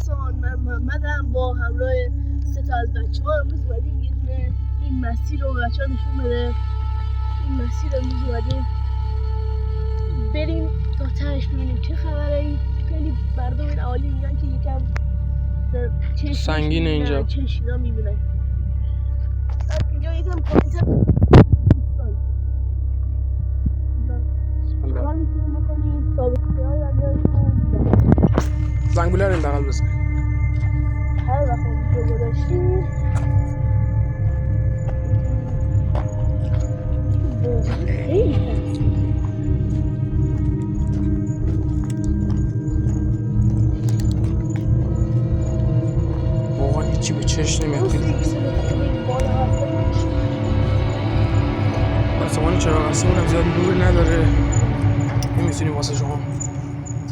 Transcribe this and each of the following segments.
دوستان، من محمدم با همراه 3 تا از بچه‌ها امروز اومدیم یه دونه این مسیر رو بچه‌ها نشون بده. این مسیر رو امروز اومدیم بریم تا تهش ببینیم چه خبره. این خیلی مردم این اهالی میگن که یکم سنگینه اینجا، چشینا میبینن. اینجا یکم پایین‌تر کار میتونیم بکنیم. ثابت‌های زنگوله رو این بغل بزن. هر وقت ویدیو گذاشتیم خیلی ترسید. واقعا هیچی به چشم نمیاد. آسمان چراغ آسمون هم زیاد نور نداره، نمیتونیم واسه شما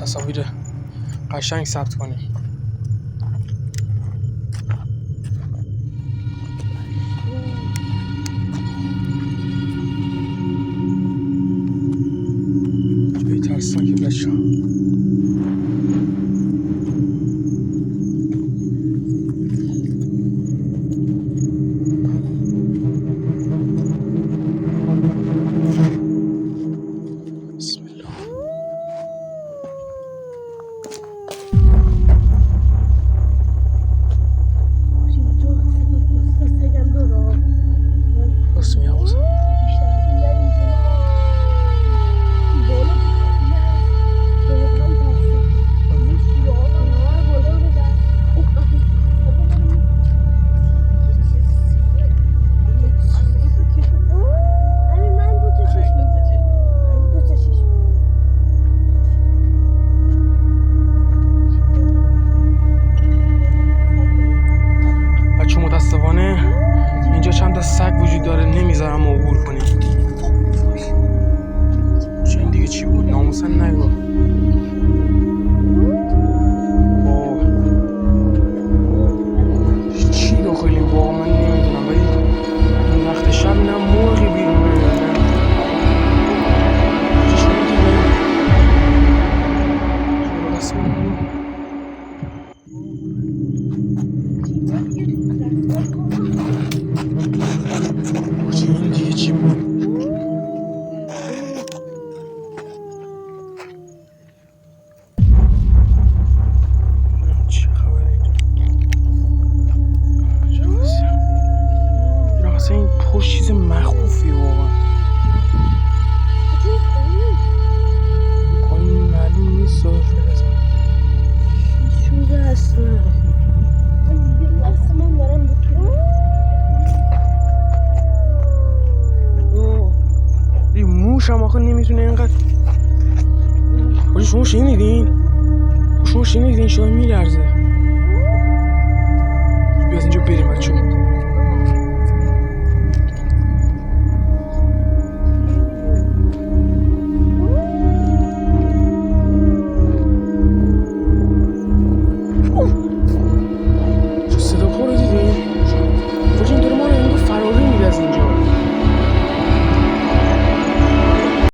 تصاویر قشنگ ثبت کنیم. جایی ترسان که بچه ها متاسفانه اینجا چند تا سگ وجود داره، نمیذارم ما عبور کنیم. چه این دیگه چی بود؟ ناموسن نگو. چی داخل این باغ من نمیدونم، ولی این وقت شب نه مرغی بیرونه نه چی دیگه. این دیگه چی بود؟ چه خبره اینجا؟ اصلا این پشت چیز مخوفیه واقعا. پایین معلوم نیست شده اصلا. من دارم این موش هم آخه نمیتونه اینقدر. آجی شما شنیدین؟ شما شنیدین؟ شما میلرزه. بیا از اینجا بریم بچه.